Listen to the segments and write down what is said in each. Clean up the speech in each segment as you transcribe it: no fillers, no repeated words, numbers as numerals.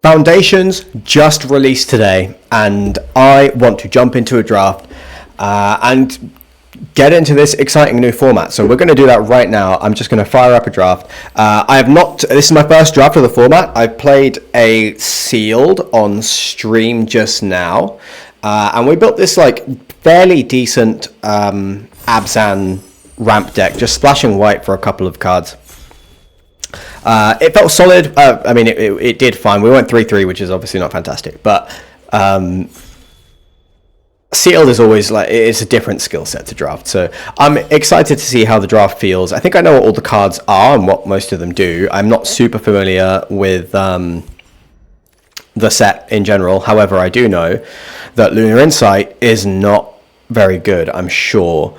Foundations just released today, and I want to jump into a draft and get into this exciting new format. So we're going to do that right now. I'm just going to fire up a draft. This is my first draft of the format. I played a sealed on stream just now, and we built this like fairly decent Abzan ramp deck, just splashing white for a couple of cards. It felt solid. I mean, it did fine. We went 3-3, which is obviously not fantastic, but sealed is always like, it's a different skill set to draft. So I'm excited to see how the draft feels. I think I know what all the cards are and what most of them do. I'm not super familiar with the set in general. However, I do know that Lunar Insight is not very good, I'm sure.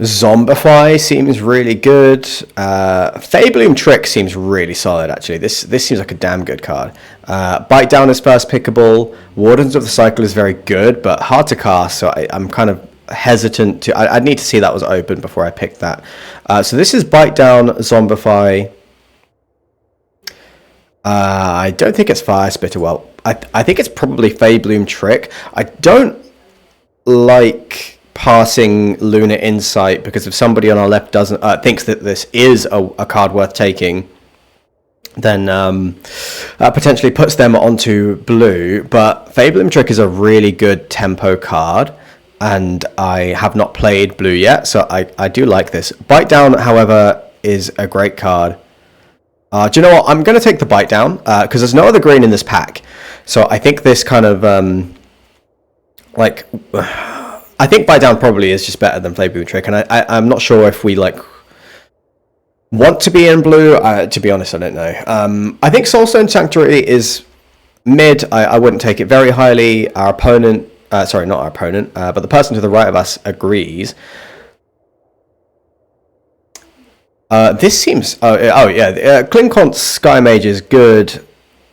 Zombify seems really good. Fabloom Trick seems really solid, actually. This seems like a damn good card. Bite Down is first pickable. Wardens of the Cycle is very good, but hard to cast, so I'm kind of hesitant to... I'd need to see that was open before I picked that. So this is Bite Down, Zombify. I don't think it's Fire Spitter. Well, I think it's probably Fabloom Trick. I don't like passing Lunar Insight, because if somebody on our left doesn't thinks that this is a card worth taking, then potentially puts them onto blue. But Fabloom Trick is a really good tempo card, and I have not played blue yet, so I do like this. Bite Down, however, is a great card. Do you know what? I'm going to take the Bite Down, because there's no other green in this pack. So I think this kind of I think Bite Down probably is just better than Fabloom Trick, and I'm not sure if we want to be in blue. To be honest, I don't know. I think Soulstone Sanctuary is mid. I wouldn't take it very highly. Our opponent, sorry, not our opponent, but the person to the right of us agrees. This seems... Oh yeah, Klinkont Sky Mage is good.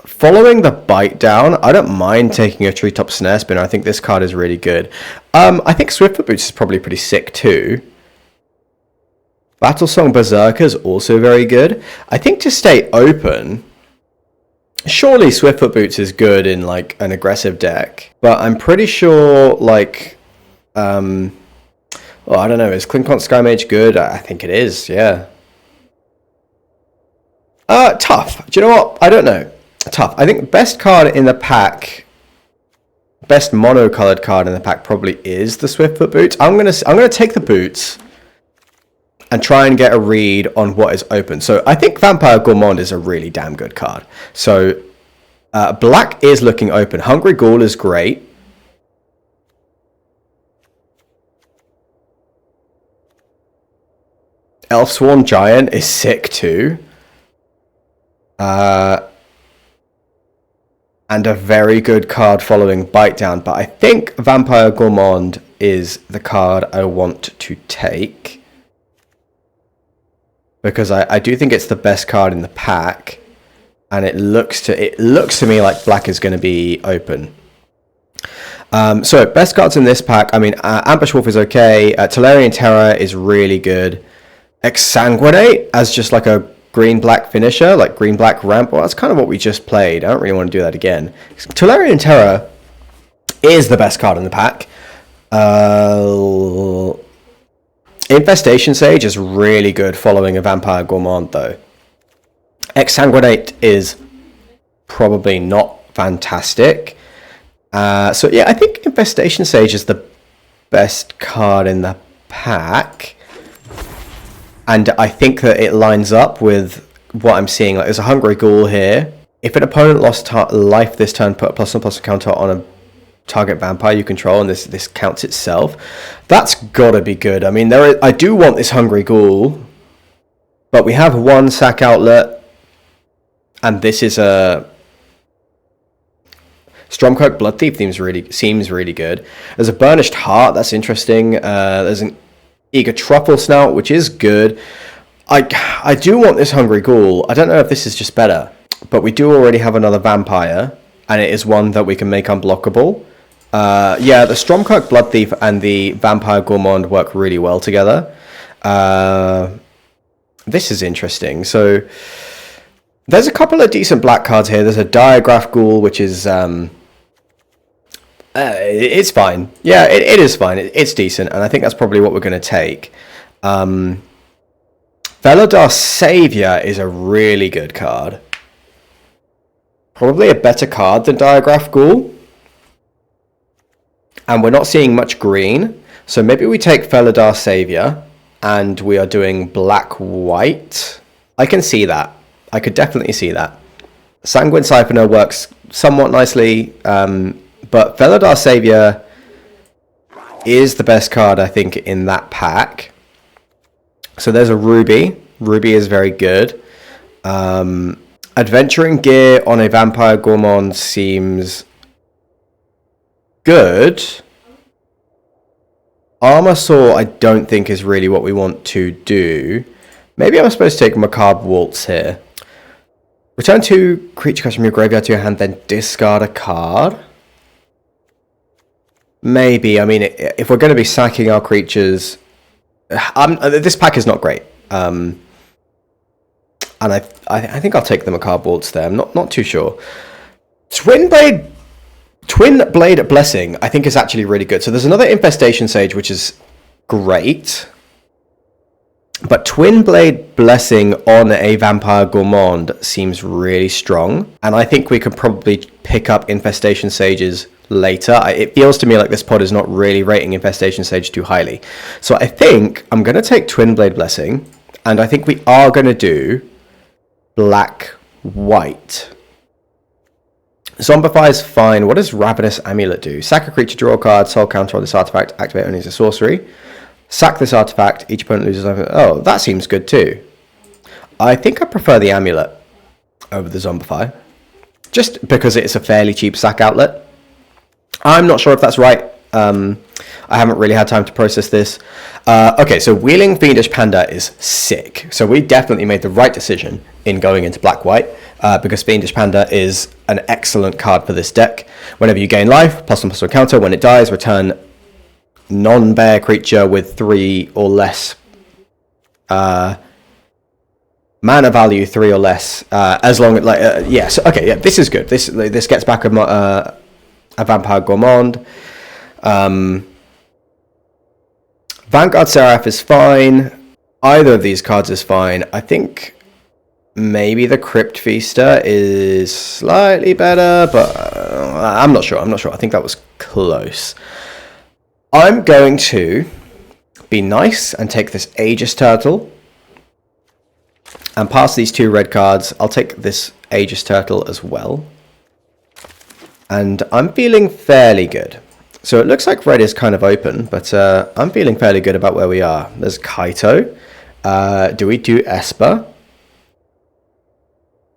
Following the Bite Down, I don't mind taking a Treetop Snare Spinner. I think this card is really good. I think Swiftfoot Boots is probably pretty sick too. Battlesong Berserker is also very good. I think to stay open, surely Swiftfoot Boots is good in like an aggressive deck. But I'm pretty sure like... well, I don't know. Is Klinkont Sky Mage good? I think it is, yeah. Tough. Do you know what? I don't know. Tough. I think best card in the pack, best mono-colored card in the pack probably is the Swiftfoot Boots. I'm gonna take the boots and try and get a read on what is open. So I think Vampire Gourmand is a really damn good card. So black is looking open. Hungry Ghoul is great. Elfsworn Giant is sick too. And a very good card following Bite Down. But I think Vampire Gourmand is the card I want to take, because I do think it's the best card in the pack, and it looks to me like black is going to be open. So best cards in this pack, I mean, Ambush Wolf is okay. Tolarian Terror is really good. Exsanguinate as just like a green-black finisher, like green-black ramp. Well, that's kind of what we just played. I don't really want to do that again. Tolarian Terror is the best card in the pack. Infestation Sage is really good following a Vampire Gourmand, though. Exsanguinate is probably not fantastic. So, yeah, I think Infestation Sage is the best card in the pack. And I think that it lines up with what I'm seeing. Like, there's a Hungry Ghoul here. If an opponent lost life this turn, put a +1/+1 counter on a target vampire you control, and this counts itself. That's gotta be good. I mean, I do want this Hungry Ghoul, but we have one sack outlet, and this is a Stormcloak Blood Thief seems really good. There's a Burnished Heart, that's interesting. There's an Eager Truffle Snout, which is good. I do want this Hungry Ghoul. I don't know if this is just better, but we do already have another vampire, and it is one that we can make unblockable. Yeah, the Stormcloak Blood Thief and the Vampire Gourmand work really well together. This is interesting. So There's a couple of decent black cards here. There's a Diagraph Ghoul, which is it's fine. Yeah, it is fine. It's decent, and I think that's probably what we're going to take. Veladar Savior is a really good card. Probably a better card than Diagraph Ghoul. And we're not seeing much green. So maybe we take Veladar Savior, and we are doing black-white. I can see that. I could definitely see that. Sanguine Siphoner works somewhat nicely, but Veladar Savior is the best card, I think, in that pack. So there's a Ruby. Ruby is very good. Adventuring Gear on a Vampire Gourmand seems good. Armor Saw I don't think is really what we want to do. Maybe I'm supposed to take Macabre Waltz here. Return 2 creature cards from your graveyard to your hand, then discard a card. Maybe. I mean, if we're going to be sacking our creatures... this pack is not great. And I think I'll take the Macabre Waltz there. I'm not too sure. Twin Blade Blessing, I think, is actually really good. So there's another Infestation Sage, which is great. But Twin Blade Blessing on a Vampire Gourmand seems really strong. And I think we could probably pick up Infestation Sages later. It feels to me like this pod is not really rating Infestation Sage too highly. So I think I'm going to take Twin Blade Blessing. And I think we are going to do black-white. Zombify is fine. What does Ravenous Amulet do? Sack a creature, draw a card, soul counter on this artifact, activate only as a sorcery. Sack this artifact, each opponent loses... Oh, that seems good too. I think I prefer the Amulet over the Zombify. Just because it's a fairly cheap sack outlet. I'm not sure if that's right. I haven't really had time to process this. Okay, so Wheeling Fiendish Panda is sick. So we definitely made the right decision in going into black-white. Because Fiendish Panda is an excellent card for this deck. Whenever you gain life, +1/+1 counter. When it dies, return non-bear creature with 3 or less mana value, 3 or less. As long as yes, okay, yeah, this is good. This gets back a Vampire Gourmand. Vanguard Seraph is fine. Either of these cards is fine. I think maybe the Crypt Feaster is slightly better, but I'm not sure. I think that was close. I'm going to be nice and take this Aegis Turtle and pass these 2 red cards. I'll take this Aegis Turtle as well. And I'm feeling fairly good. So it looks like red is kind of open, but I'm feeling fairly good about where we are. There's Kaito. Do we do Esper?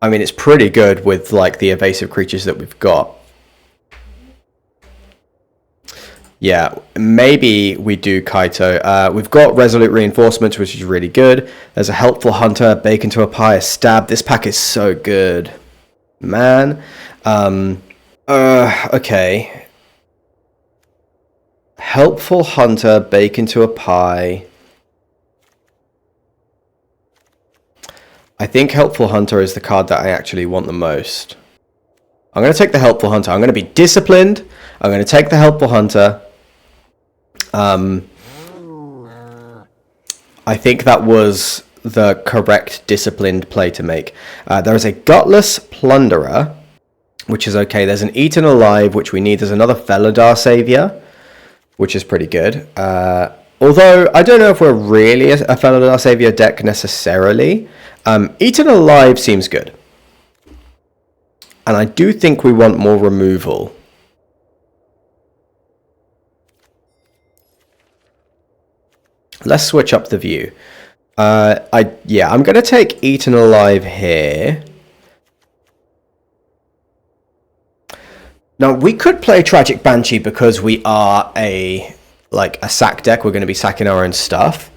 I mean, it's pretty good with like the evasive creatures that we've got. Yeah, maybe we do Kaito. We've got Resolute Reinforcements, which is really good. There's a Helpful Hunter, Bacon to a Pie, a Stab. This pack is so good. Man. Okay. Helpful Hunter, Bacon to a Pie. I think Helpful Hunter is the card that I actually want the most. I'm going to take the Helpful Hunter. I'm going to be disciplined. I'm going to take the Helpful Hunter. I think that was the correct disciplined play to make. There is a Gutless Plunderer, which is okay. There's an Eaten Alive, which we need. There's another Veladar Savior, which is pretty good. Although, I don't know if we're really a Veladar Savior deck necessarily. Eaten Alive seems good. And I do think we want more removal. Let's switch up the view. I'm going to take Eaten Alive here. Now, we could play Tragic Banshee because we are a sack deck. We're going to be sacking our own stuff.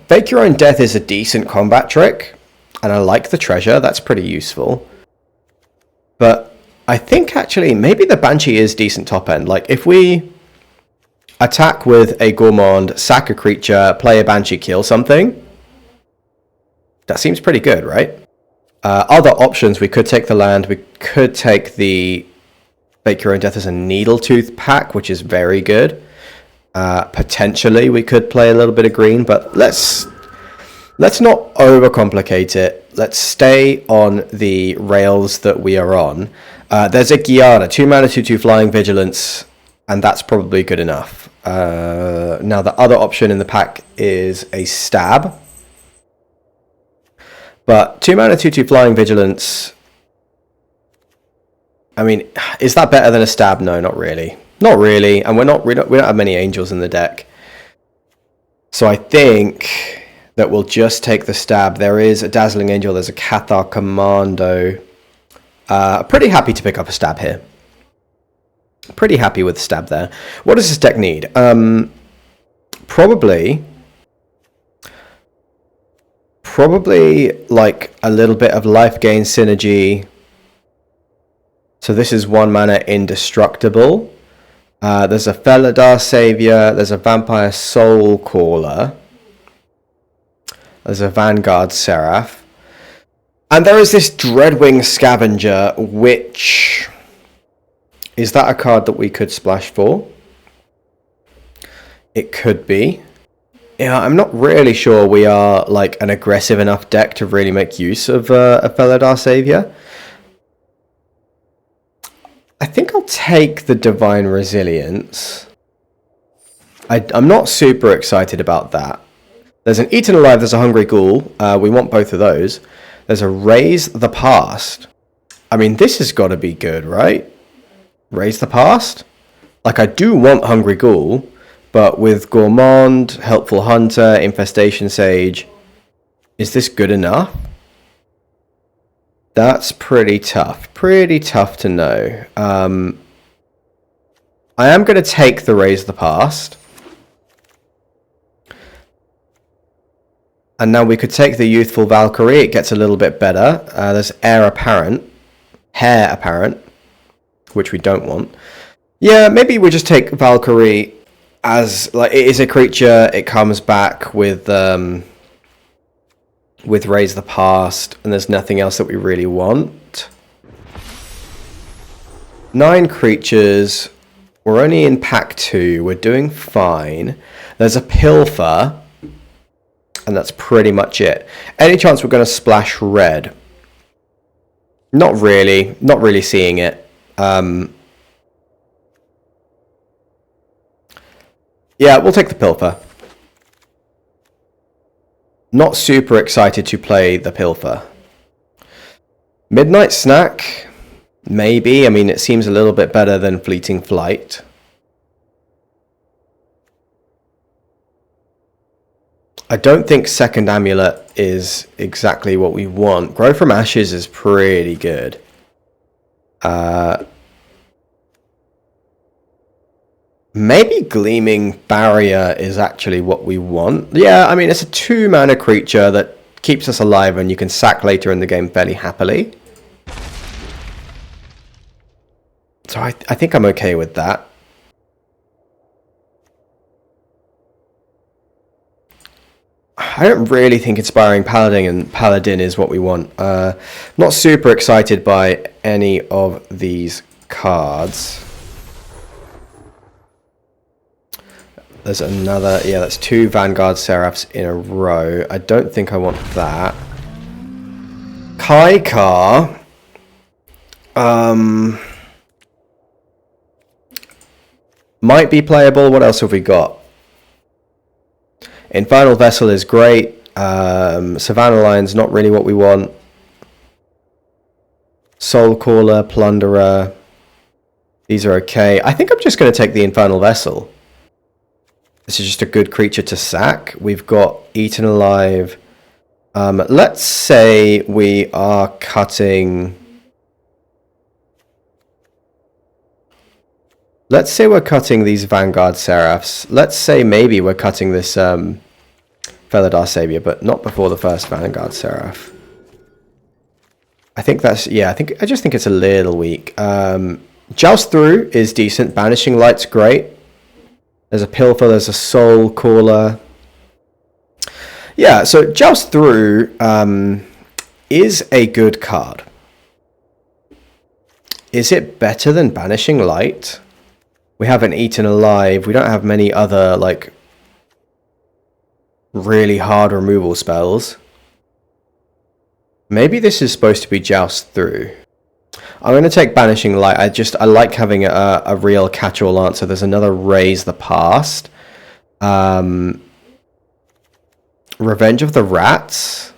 Fake Your Own Death is a decent combat trick, and I like the treasure. That's pretty useful. But I think actually maybe the Banshee is decent top end. Like if we attack with a Gourmand, sack a creature, play a Banshee, kill something, That seems pretty good, right? Other options, we could take the land, we could take the Bake Your Own Death as a Needletooth pack, which is very good. Potentially, we could play a little bit of green, but let's not overcomplicate it. Let's stay on the rails that we are on. There's a Guyana, 2 mana, 2/2 flying vigilance, and that's probably good enough. Now, the other option in the pack is a stab. But 2 mana, 2/2 flying vigilance. I mean, is that better than a stab? No, not really. Not really, and we don't have many angels in the deck. So I think that we'll just take the stab. There is a Dazzling Angel, there's a Cathar Commando. Pretty happy to pick up a stab here. Pretty happy with the stab there. What does this deck need? Probably like a little bit of life gain synergy. So this is 1 mana indestructible. There's a Felidar Savior, there's a Vampire Soul Caller, there's a Vanguard Seraph, and there is this Dreadwing Scavenger, which... Is that a card that we could splash for? It could be. Yeah, I'm not really sure we are like an aggressive enough deck to really make use of a Felidar Savior. I think I'll take the Divine Resilience. I'm not super excited about that. There's an Eaten Alive, there's a Hungry Ghoul. We want both of those. There's a Raise the Past. I mean, this has got to be good, right? Raise the Past? Like, I do want Hungry Ghoul, but with Gourmand, Helpful Hunter, Infestation Sage, is this good enough? That's pretty tough. Pretty tough to know. I am going to take the Raise the Past. And now we could take the Youthful Valkyrie. It gets a little bit better. There's Heir Apparent, which we don't want. Yeah, maybe we just take Valkyrie as, like, it is a creature. It comes back with Raise the Past, and there's nothing else that we really want. 9 creatures. We're only in pack 2. We're doing fine. There's a Pilfer, and that's pretty much it. Any chance we're going to splash red? Not really. Not really seeing it. Yeah, we'll take the Pilfer. Not super excited to play the Pilfer. Midnight Snack? Maybe. I mean, it seems a little bit better than Fleeting Flight. I don't think Second Amulet is exactly what we want. Grow from Ashes is pretty good. Maybe Gleaming Barrier is actually what we want. Yeah, I mean, it's a 2 mana creature that keeps us alive and you can sack later in the game fairly happily. So I think I'm okay with that. I don't really think Inspiring Paladin is what we want. Not super excited by any of these cards. There's another, yeah, that's 2 Vanguard Seraphs in a row. I don't think I want that. Kaikar. Might be playable. What else have we got? Infernal Vessel is great. Savannah Lion's not really what we want. Soul Caller, Plunderer. These are okay. I think I'm just going to take the Infernal Vessel. This is just a good creature to sack. We've got Eaten Alive. Let's say we are cutting... Let's say we're cutting these Vanguard Seraphs. Let's say maybe we're cutting this Felidar Savior, but not before the first Vanguard Seraph. I think that's... Yeah, I just think it's a little weak. Joust Through is decent. Banishing Light's great. There's a Pilfer, there's a Soul Caller. Yeah, so Joust Through is a good card. Is it better than Banishing Light? We haven't Eaten Alive. We don't have many other, like, really hard removal spells. Maybe this is supposed to be Joust Through. I'm going to take Banishing Light. I like having a real catch-all answer. There's another Raise the Past. Revenge of the Rats.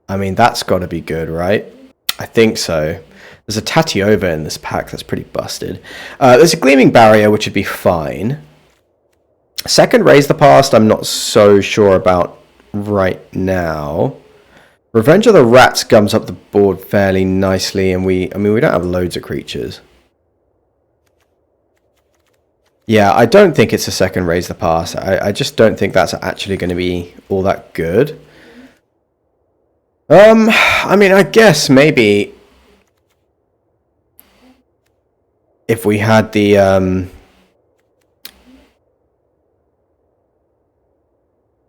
I mean, that's got to be good, right? I think so. There's a Tatiova in this pack that's pretty busted. There's a Gleaming Barrier, which would be fine. Second Raise the Past, I'm not so sure about right now. Revenge of the Rats gums up the board fairly nicely, and we don't have loads of creatures. Yeah, I don't think it's a second Raise the Past. I just don't think that's actually going to be all that good. I mean, I guess maybe if we had the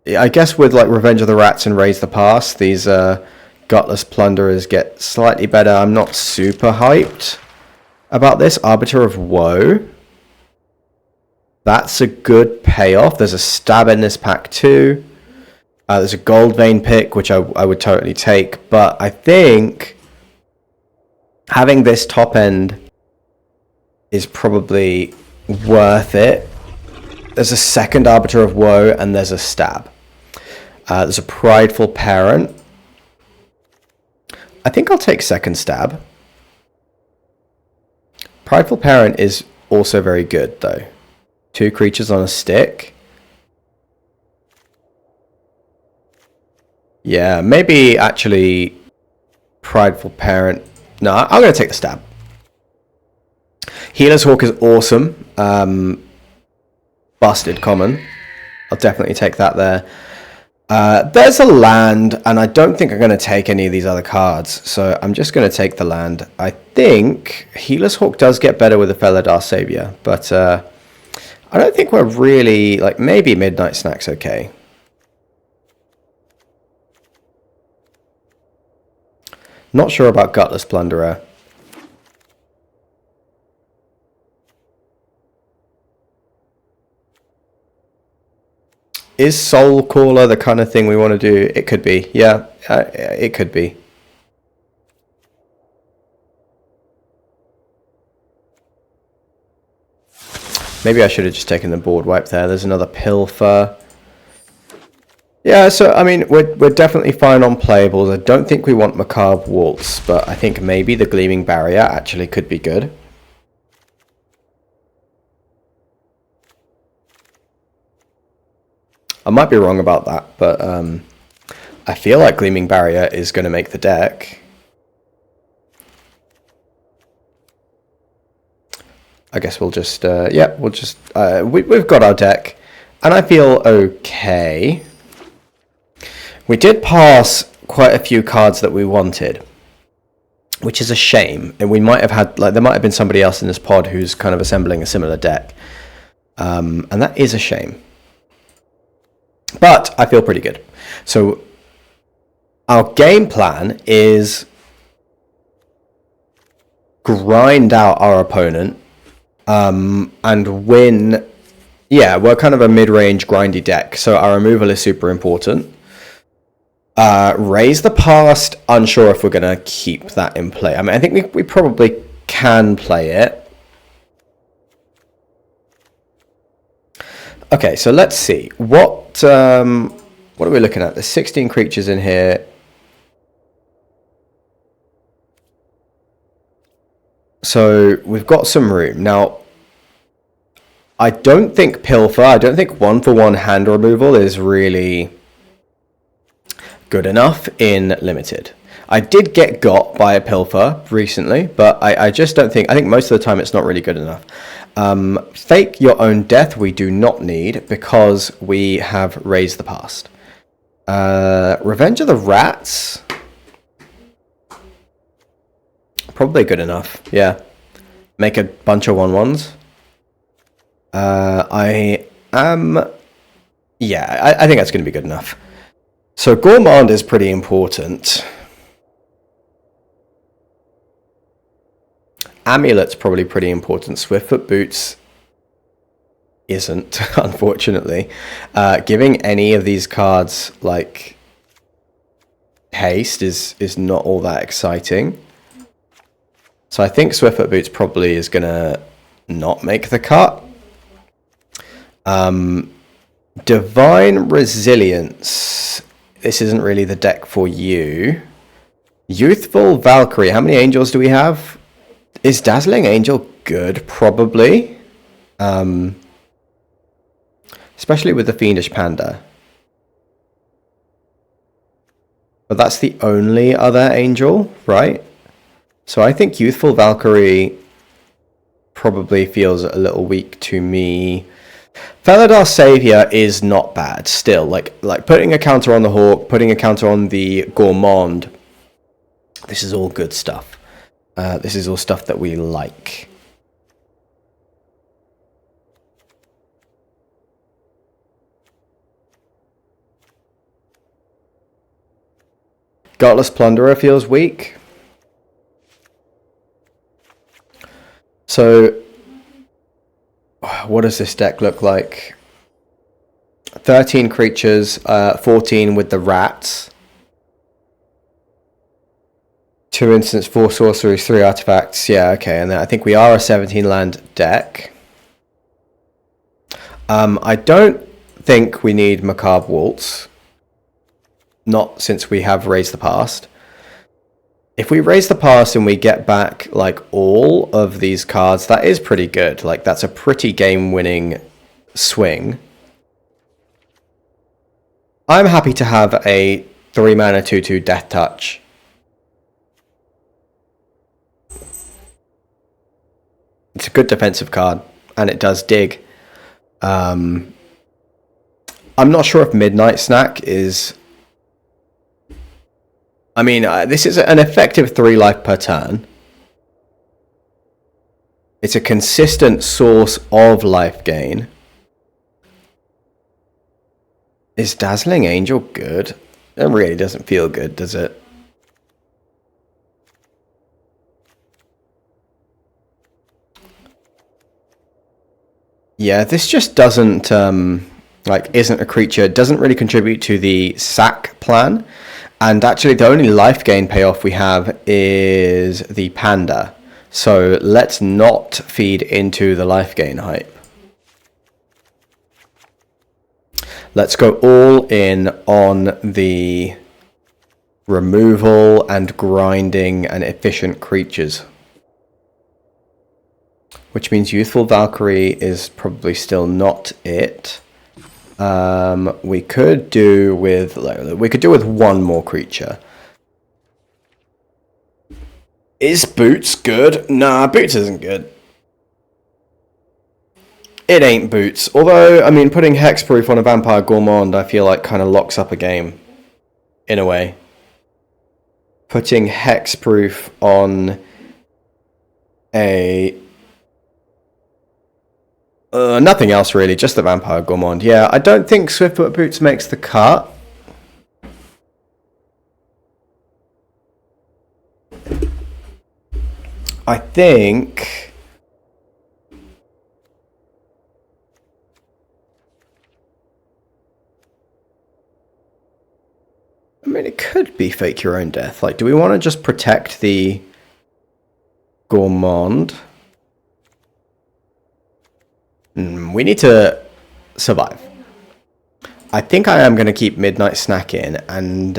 I guess with like Revenge of the Rats and Raise the Past, these Gutless Plunderers get slightly better. I'm not super hyped about this. Arbiter of Woe. That's a good payoff. There's a Stab in this pack too. There's a Gold Vein pick, which I would totally take. But I think having this top end is probably worth it. There's a second Arbiter of Woe, and there's a Stab. There's a Prideful Parent. I think I'll take second Stab. Prideful Parent is also very good, though. 2 creatures on a stick. Yeah, maybe actually Prideful Parent. No, I'm going to take the Stab. Healer's Hawk is awesome. Busted common. I'll definitely take that there. There's a land, and I don't think I'm going to take any of these other cards, so I'm just going to take the land. I think Healer's Hawk does get better with the Felidar Savior, but I don't think we're really, like, maybe Midnight Snack's okay. Not sure about Gutless Plunderer. Is Soul Caller the kind of thing we want to do? It could be. Yeah, it could be. Maybe I should have just taken the board wipe there. There's another Pilfer. Yeah, so, I mean, we're definitely fine on playables. I don't think we want Macabre Waltz, but I think maybe the Gleaming Barrier actually could be good. I might be wrong about that, but I feel like Gleaming Barrier is going to make the deck. I guess we'll just, yeah, we'll just, we've got our deck, and I feel okay. We did pass quite a few cards that we wanted, which is a shame, and we might have had, like, there might have been somebody else in this pod who's kind of assembling a similar deck, and that is a shame. But I feel pretty good. So our game plan is grind out our opponent and win. Yeah, we're kind of a mid-range grindy deck, so our removal is super important. Raise the Past, unsure if we're going to keep that in play. I mean, I think we probably can play it. Okay, so let's see. What are we looking at? There's 16 creatures in here. So we've got some room. Now, I don't think Pilfer, I don't think 1-for-1 hand removal is really good enough in Limited. I did get got by a Pilfer recently, but I just don't think, I think most of the time it's not really good enough. Fake Your Own Death we do not need because we have Raised the Past. Revenge of the Rats, probably good enough, yeah. Make a bunch of 1/1s. I am Yeah, I think that's going to be good enough. So Gourmand is pretty important. Amulet's probably pretty important. Swiftfoot Boots isn't, unfortunately. Giving any of these cards like haste is not all that exciting. So I think Swiftfoot Boots probably is gonna not make the cut. Divine Resilience. This isn't really the deck for you. Youthful Valkyrie. How many angels do we have? Is Dazzling Angel good? Probably. Especially with the Fiendish Panda. But that's the only other angel, right? So I think Youthful Valkyrie probably feels a little weak to me. Felidar Savior is not bad still. Like putting a counter on the Hawk, putting a counter on the Gourmand. This is all good stuff. This is all stuff that we like. Gutless Plunderer feels weak. So, what does this deck look like? 13 creatures, 14 with the rats. 2 instants, 4 sorceries, 3 artifacts. Yeah, okay, and then I think we are a 17 land deck. I don't think we need Macabre Waltz. Not since we have Raise the Past. If we Raise the Past and we get back like all of these cards, that is pretty good. Like that's a pretty game-winning swing. I'm happy to have a 3-mana 2/2 Death Touch. It's a good defensive card, and it does dig. I'm not sure if Midnight Snack is... I mean, this is an effective 3 life per turn. It's a consistent source of life gain. Is Dazzling Angel good? It really doesn't feel good, does it? Yeah, this just doesn't, isn't a creature. It doesn't really contribute to the sack plan. And actually, the only life gain payoff we have is the Panda. So let's not feed into the life gain hype. Let's go all in on the removal and grinding and efficient creatures. Which means Youthful Valkyrie is probably still not it. We could do with one more creature. Is Boots good? Nah, Boots isn't good. It ain't Boots. Although, I mean, putting Hexproof on a Vampire Gourmand, I feel like kind of locks up a game. In a way. Putting Hexproof on a... nothing else really, just the Vampire Gourmand. Yeah, I don't think Swiftfoot Boots makes the cut. I think... I mean, it could be Fake Your Own Death. Like, do we want to just protect the Gourmand? We need to survive. I think I am going to keep Midnight Snack in, and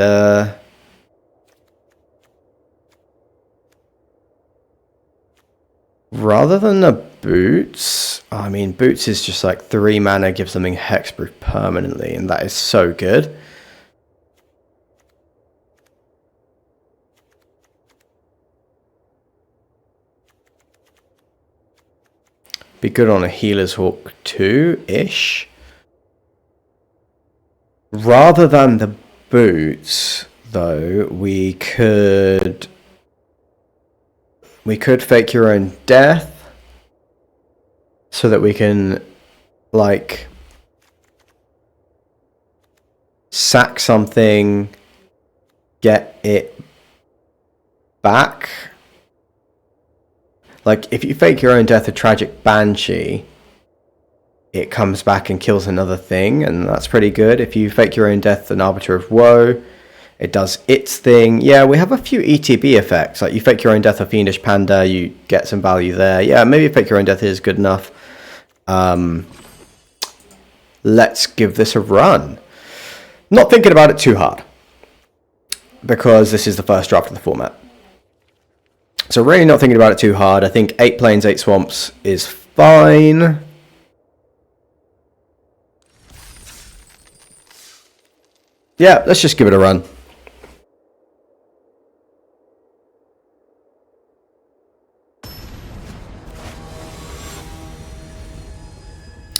rather than the Boots, I mean, Boots is just like 3 mana, gives something hexproof permanently, and that is so good. Be good on a Healer's Hawk too-ish. Rather than the Boots, though, we could Fake Your Own Death so that we can, like, sack something, get it back. Like, if you fake your own death, a tragic banshee, it comes back and kills another thing, and that's pretty good. If you fake your own death, an arbiter of woe, it does its thing. Yeah, we have a few ETB effects. Like, you fake your own death, a fiendish panda, you get some value there. Yeah, maybe fake your own death is good enough. Let's give this a run. Not thinking about it too hard, because this is the first draft of the format. So really not thinking about it too hard. I think 8 plains, 8 swamps is fine. Yeah, let's just give it a run.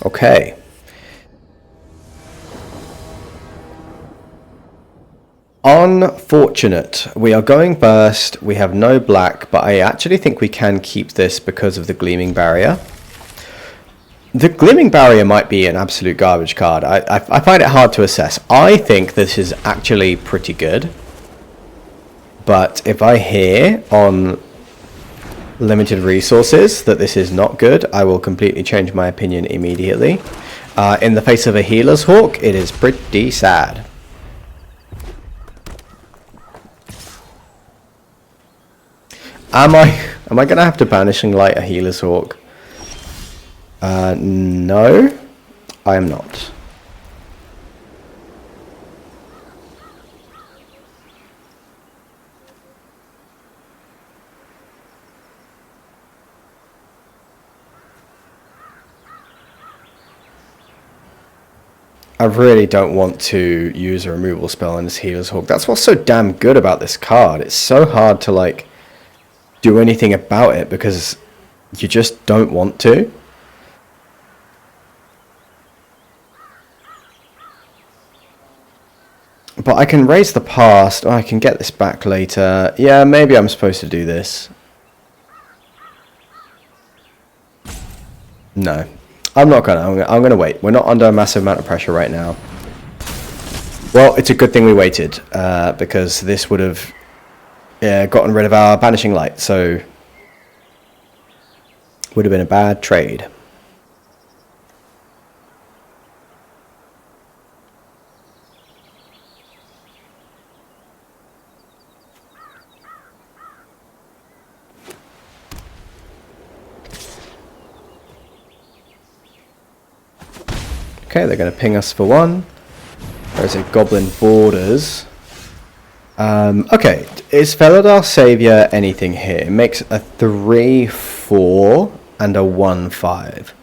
Okay. Unfortunate. We are going first. We have no black, but I actually think we can keep this because of the Gleaming Barrier. The Gleaming Barrier might be an absolute garbage card. I find it hard to assess. I think this is actually pretty good. But if I hear on limited resources that this is not good, I will completely change my opinion immediately. In the face of a Healer's Hawk, it is pretty sad. Am I gonna have to Banishing Light a Healer's Hawk? No, I am not. I really don't want to use a removal spell on this Healer's Hawk. That's what's so damn good about this card. It's so hard to, like, do anything about it because you just don't want to. But I can raise the past. Oh, I can get this back later. Yeah, maybe I'm supposed to do this. No. I'm not gonna. I'm gonna wait. We're not under a massive amount of pressure right now. Well, it's a good thing we waited, because this would have gotten rid of our Banishing Light, so would have been a bad trade. Okay, they're going to ping us for 1. There's a Goblin Borders. Okay, is Felidar Savior anything here? It makes a 3/4 and a 1/5.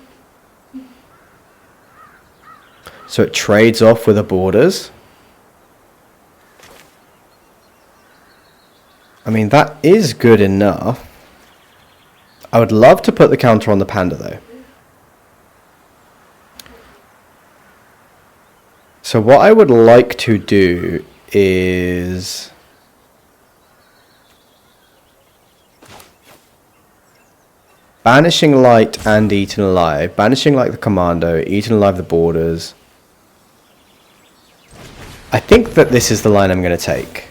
So it trades off with a Borders. I mean, that is good enough. I would love to put the counter on the Panda, though. So what I would like to do is Banishing Light and Eaten Alive. Banishing Light the Commando, Eaten Alive the Borders. I think that this is the line I'm going to take.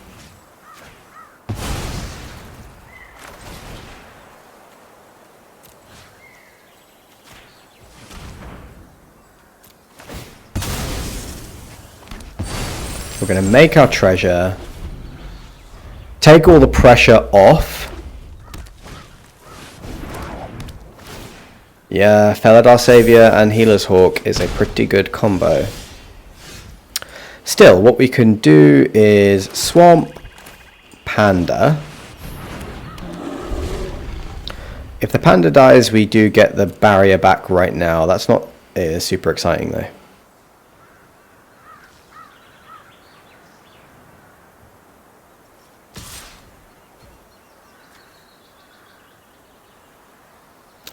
We're going to make our treasure, take all the pressure off. Yeah, Felidar Savior and Healer's Hawk is a pretty good combo. Still, what we can do is Swamp Panda. If the Panda dies, we do get the barrier back right now. That's not super exciting though.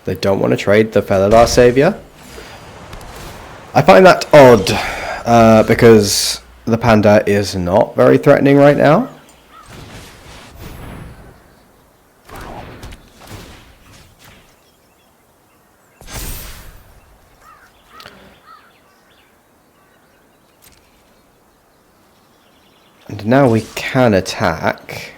They don't want to trade the Felidar Savior. I find that odd, because the Panda is not very threatening right now. And now we can attack.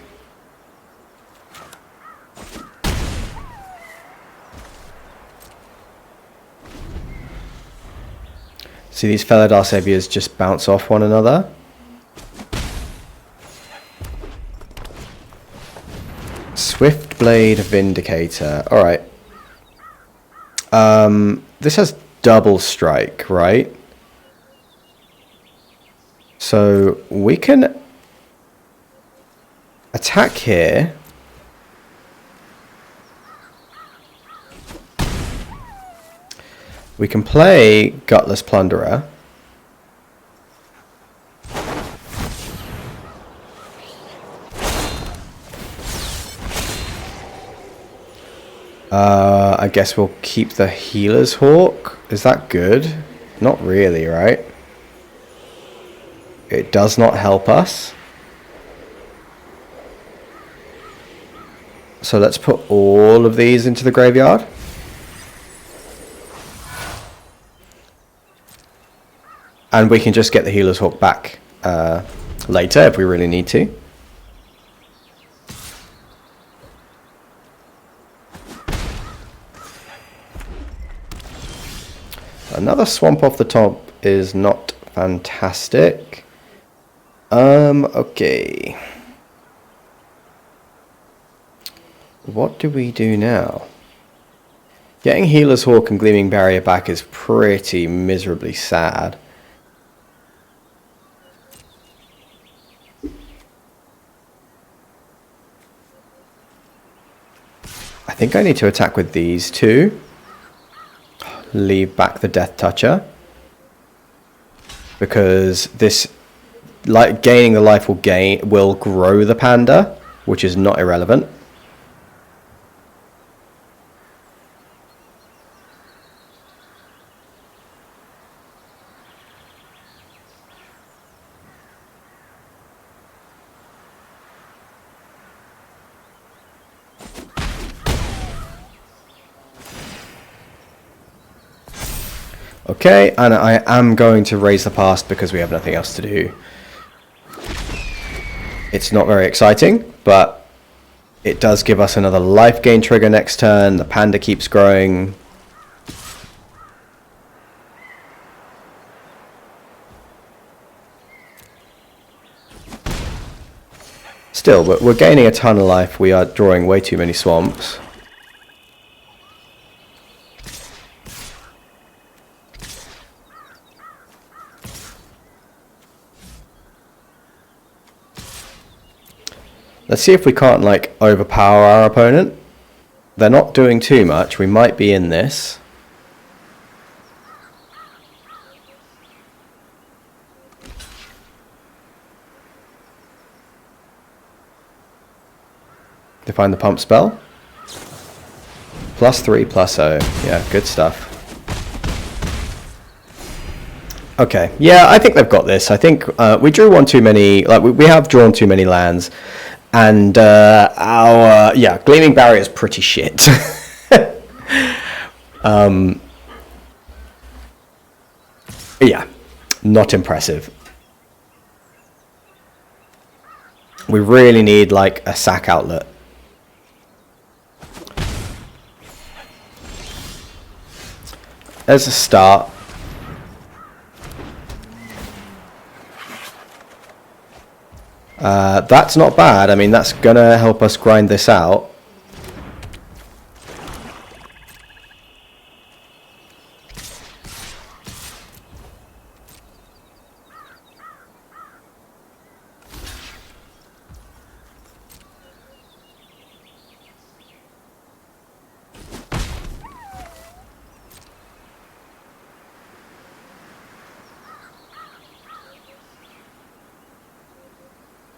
See, these Felidar Saviors just bounce off one another. Swiftblade Vindicator. Alright. This has double strike, right? So we can attack here. We can play Gutless Plunderer. I guess we'll keep the Healer's Hawk. Is that good? Not really, right? It does not help us. So let's put all of these into the graveyard. And we can just get the Healer's Hawk back later if we really need to. Another swamp off the top is not fantastic. Okay. What do we do now? Getting Healer's Hawk and Gleaming Barrier back is pretty miserably sad. I think I need to attack with these two. Leave back the Death Toucher. Because this, like, gaining the life will grow the panda, which is not irrelevant. Okay, and I am going to raise the past because we have nothing else to do. It's not very exciting, but it does give us another life gain trigger next turn. The panda keeps growing. Still, we're gaining a ton of life. We are drawing way too many swamps. Let's see if we can't, like, overpower our opponent. They're not doing too much. We might be in this. Define the pump spell. +3, +0. Yeah, good stuff. Okay, yeah, I think they've got this. I think we drew one too many. Like, we have drawn too many lands. And our Gleaming Barrier is pretty shit. Yeah, not impressive. We really need, like, a sack outlet. As a start. That's not bad. I mean, that's gonna help us grind this out.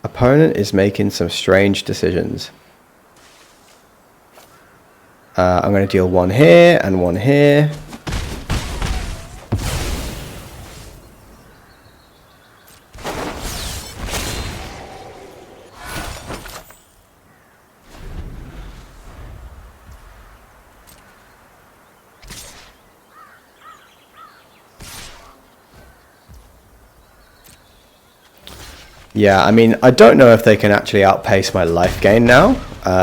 Opponent is making some strange decisions. I'm going to deal one here and one here. Yeah, I mean, I don't know if they can actually outpace my life gain now.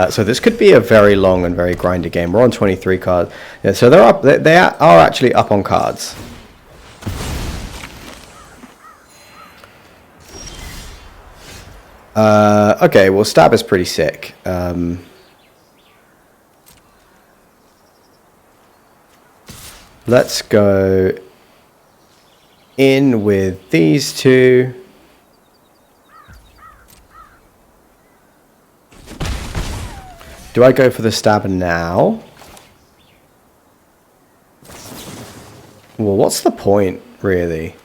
So this could be a very long and very grindy game. We're on 23 cards. Yeah, so they're up. They are actually up on cards. Okay, well, stab is pretty sick. Let's go in with these two. Do I go for the stab now? Well, what's the point, really?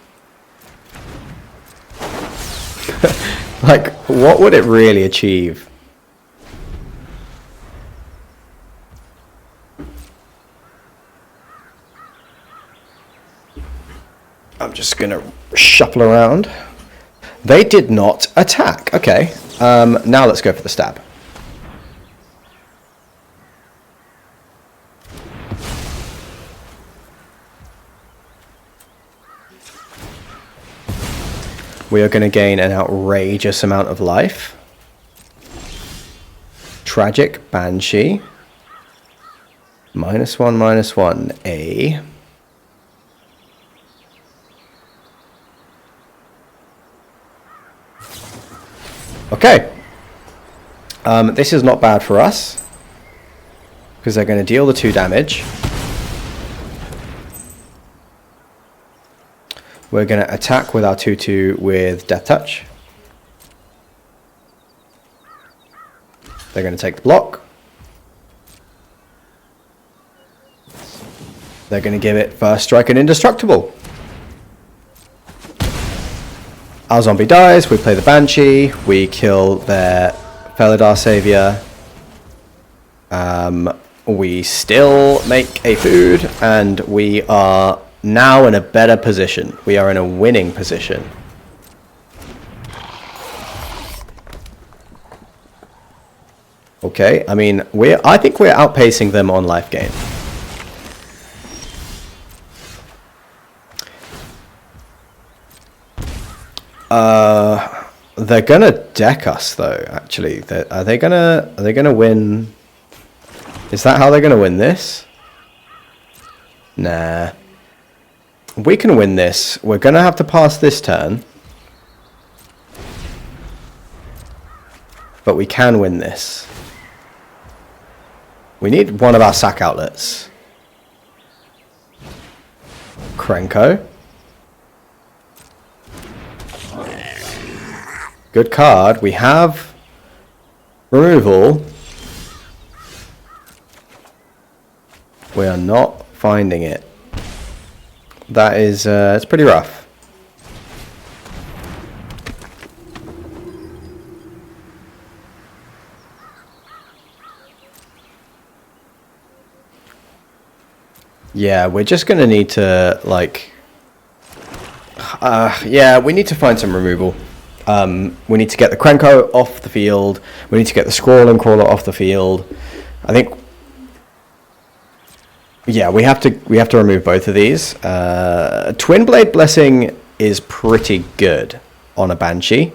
Like, what would it really achieve? I'm just going to shuffle around. They did not attack. Okay. Now let's go for the stab. We are going to gain an outrageous amount of life. Tragic Banshee. -1/-1. A. Okay. This is not bad for us, because they're going to deal the 2 damage. We're going to attack with our 2/2 with Death Touch. They're going to take the block. They're going to give it First Strike and Indestructible. Our zombie dies, we play the Banshee, we kill their Felidar Savior. We still make a food, and we are now in a better position. We are in a winning position. Okay, I mean, I think we're outpacing them on life gain. They're gonna deck us though, actually. Are they gonna win? Is that how they're gonna win this? Nah. We can win this. We're gonna have to pass this turn. But we can win this. We need one of our sack outlets. Krenko. Good card. We have removal. We are not finding it. That is, it's pretty rough. Yeah, we're just going to need to, like... yeah, we need to find some removal. We need to get the Krenko off the field. We need to get the Scrawling Crawler off the field. I think... Yeah, we have to remove both of these. Twin Blade Blessing is pretty good on a Banshee.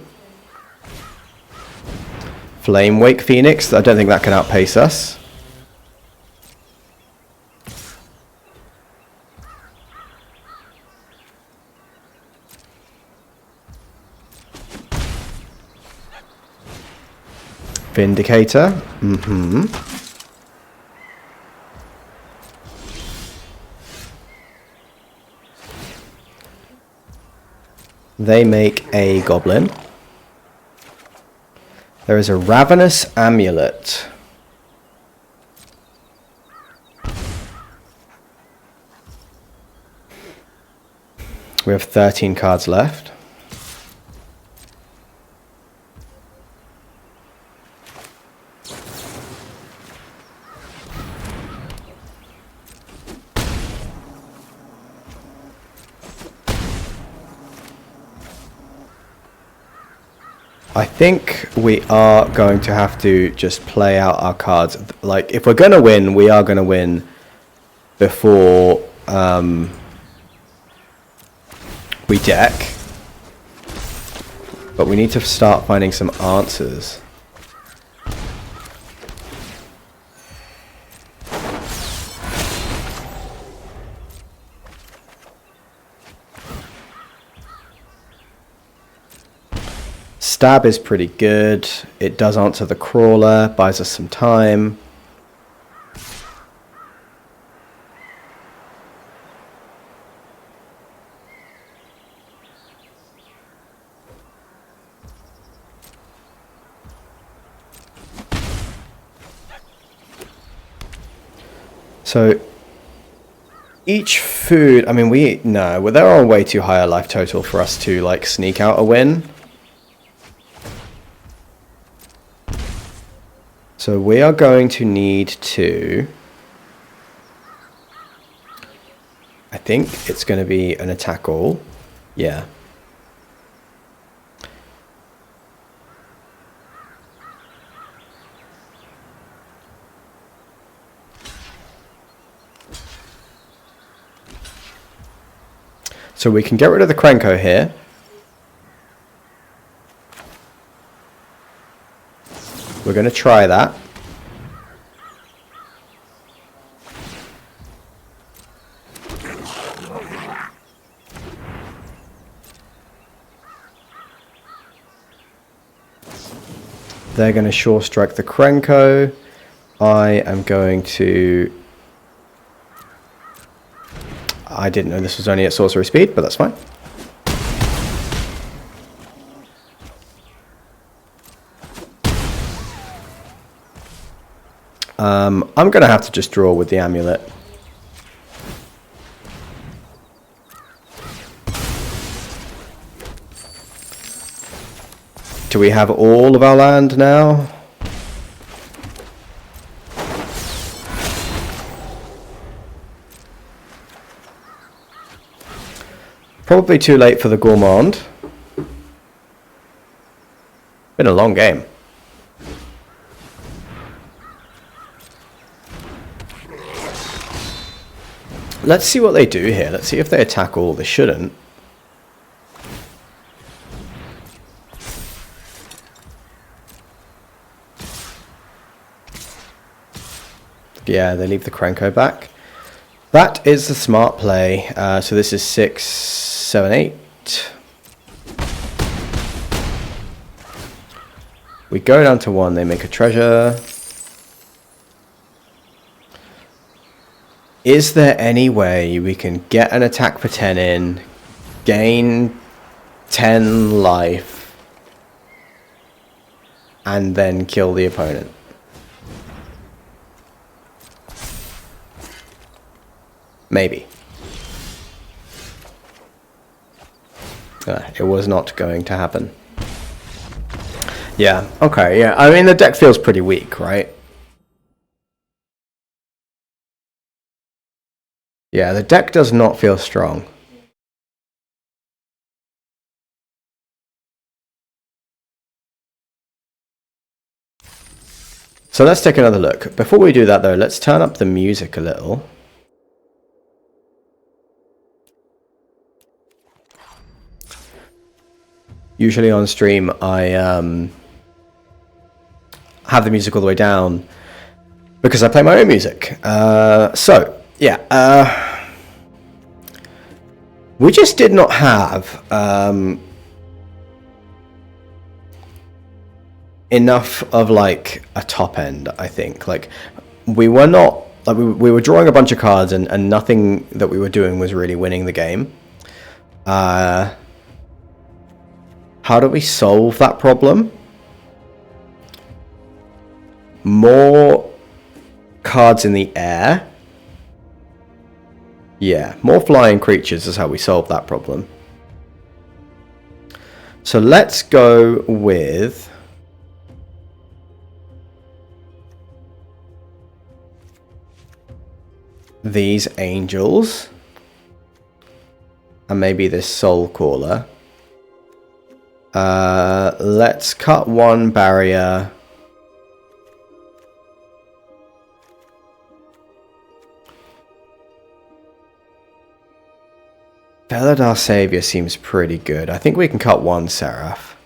Flame Wake Phoenix, I don't think that can outpace us. Vindicator. They make a goblin. There is a Ravenous Amulet. We have 13 cards left. I think we are going to have to just play out our cards. Like, if we're going to win, we are going to win before we deck. But we need to start finding some answers. Stab is pretty good. It does answer the crawler, buys us some time. So each food, I mean, they're on way too high a life total for us to like sneak out a win. So we are going to need to, I think it's going to be an attack all. Yeah. So we can get rid of the Krenko here. We're going to try that. They're going to sure strike the Krenko. I am going to... I didn't know this was only at sorcery speed, but that's fine. I'm going to have to just draw with the amulet. Do we have all of our land now? Probably too late for the Gourmand. Been a long game. Let's see what they do here. Let's see if they attack all. They shouldn't. Yeah, they leave the Krenko back. That is the smart play. So this is 6, 7, 8. We go down to 1, they make a treasure. Is there any way we can get an attack for 10 in, gain 10 life, and then kill the opponent? Maybe. It was not going to happen. Yeah, okay, yeah. I mean, the deck feels pretty weak, right? Yeah, the deck does not feel strong. So let's take another look. Before we do that, though, let's turn up the music a little. Usually on stream, I have the music all the way down because I play my own music. So, yeah. We just did not have enough of, like, a top end, I think. Like, we were not... Like, we were drawing a bunch of cards and nothing that we were doing was really winning the game. How do we solve that problem? More cards in the air. Yeah, more flying creatures is how we solve that problem. So let's go with... these angels. And maybe this soul caller. Let's cut one barrier. Veladar Savior seems pretty good. I think we can cut one Seraph.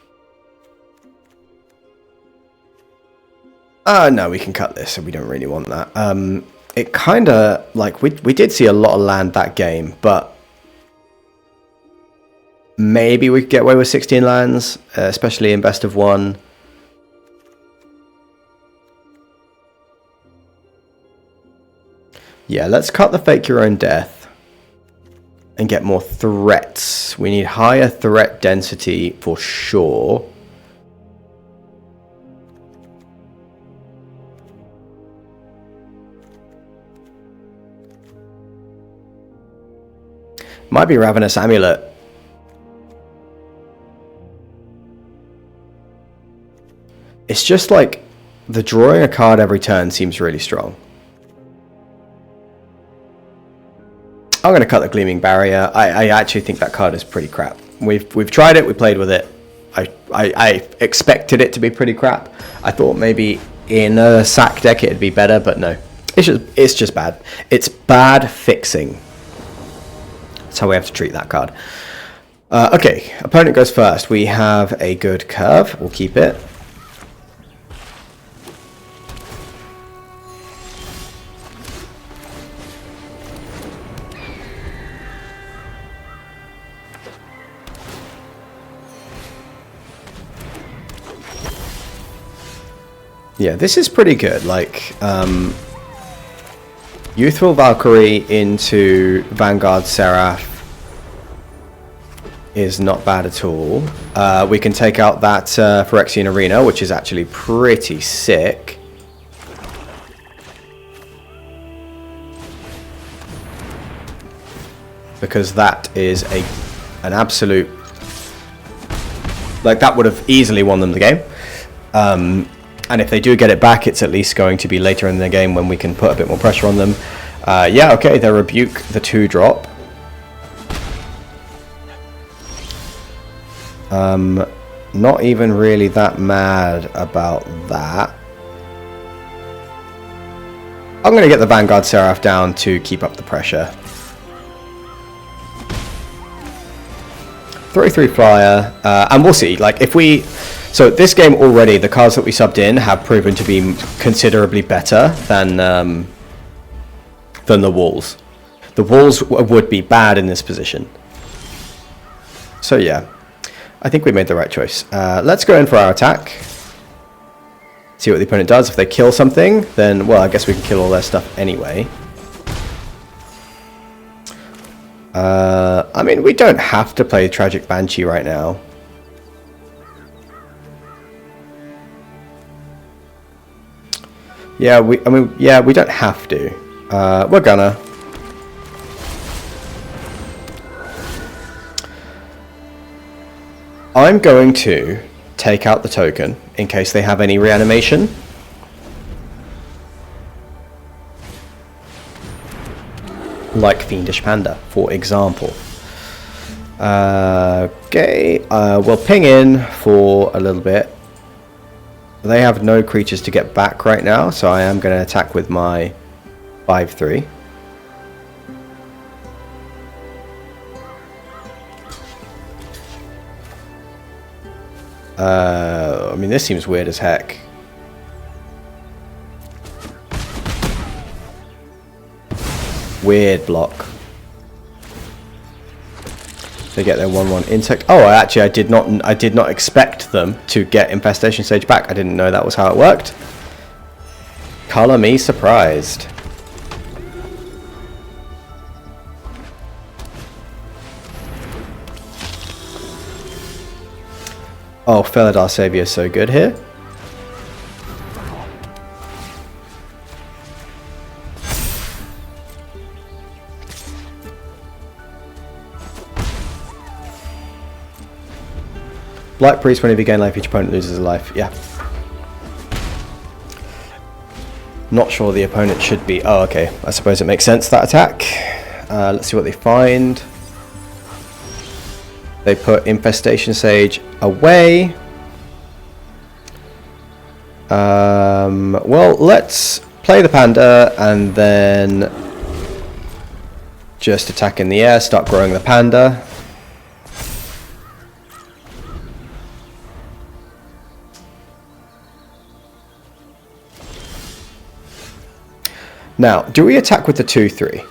No, we can cut this, so we don't really want that. It kind of, like, we did see a lot of land that game, but maybe we could get away with 16 lands, especially in best of one. Yeah, let's cut the fake your own death and get more threats. We need higher threat density for sure. Might be Ravenous Amulet. It's just like the drawing a card every turn seems really strong. I'm going to cut the Gleaming Barrier. I actually think that card is pretty crap. We've tried it. We played with it. I expected it to be pretty crap. I thought maybe in a sack deck it'd be better, but no. It's just bad. It's bad fixing. That's how we have to treat that card. Okay, opponent goes first. We have a good curve. We'll keep it. Yeah, this is pretty good. Like, Youthful Valkyrie into Vanguard Seraph is not bad at all. We can take out that Phyrexian Arena, which is actually pretty sick. Because that is an absolute... Like, that would have easily won them the game. And if they do get it back, it's at least going to be later in the game when we can put a bit more pressure on them. Yeah, okay, they rebuke the 2-drop. Not even really that mad about that. I'm going to get the Vanguard Seraph down to keep up the pressure. 3/3 flyer, and we'll see. Like, if we... So this game already, the cards that we subbed in have proven to be considerably better than the walls. The walls would be bad in this position. So yeah, I think we made the right choice. Let's go in for our attack. See what the opponent does. If they kill something, then, well, I guess we can kill all their stuff anyway. I mean, we don't have to play Tragic Banshee right now. Yeah, we don't have to. We're gonna. I'm going to take out the token in case they have any reanimation. Like Fiendish Panda, for example. Okay, we'll ping in for a little bit. They have no creatures to get back right now, so I am going to attack with my 5/3. I mean, this seems weird as heck. Weird block. They get their 1/1 insect. Oh, actually, I did not expect them to get Infestation Stage back. I didn't know that was how it worked. Color me surprised. Oh, Felidar Savior is so good here. Blight Priest, when you gain life, each opponent loses a life. Yeah. Not sure the opponent should be... Oh, okay. I suppose it makes sense, that attack. Let's see what they find. They put Infestation Sage away. Well, let's play the Panda and then just attack in the air, start growing the Panda. Now, do we attack with the 2/3?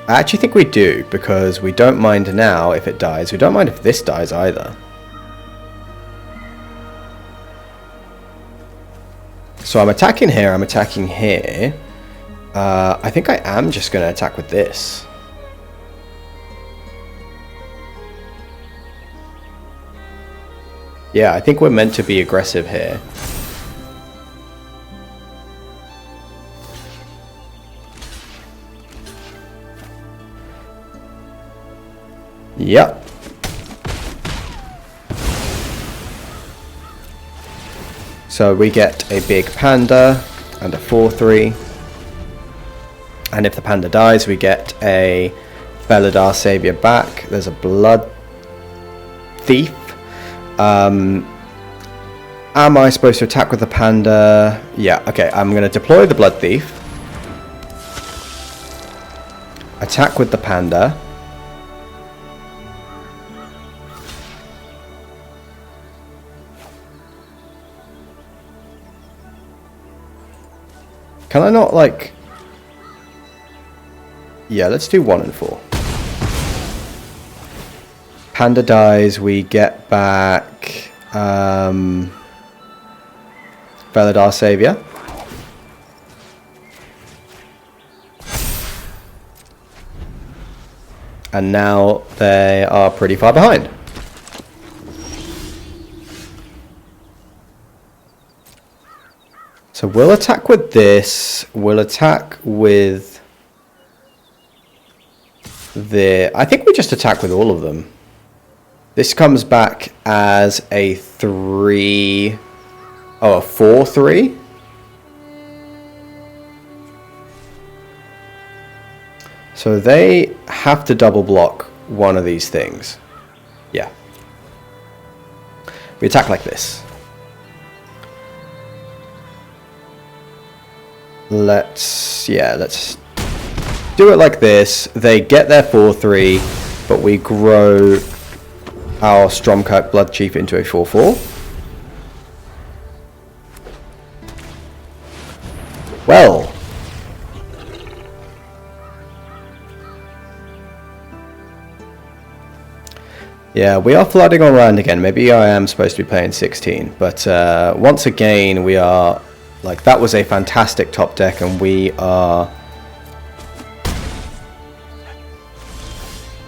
I actually think we do, because we don't mind now if it dies. We don't mind if this dies either. So I'm attacking here, I'm attacking here. I think I am just going to attack with this. Yeah, I think we're meant to be aggressive here. Yep. So we get a big panda and a 4/3. And if the panda dies, we get a Beladar Savior back. There's a Blood Thief. Am I supposed to attack with the panda? Yeah, okay. I'm going to deploy the Blood Thief. Attack with the panda. Can I not, like... Yeah, let's do 1 and 4. Panda dies, we get back... Beladar Savior. And now they are pretty far behind. So we'll attack with this. We'll attack with the... I think we just attack with all of them. This comes back as a 3... Oh, a 4/3? So they have to double block one of these things. Yeah. We attack like this. Let's do it like this. They get their 4/3, but we grow our Stromkirk Blood Chief into a 4/4. Well. Yeah, we are flooding on land again. Maybe I am supposed to be playing 16, but once again we are... Like, that was a fantastic top deck, and we are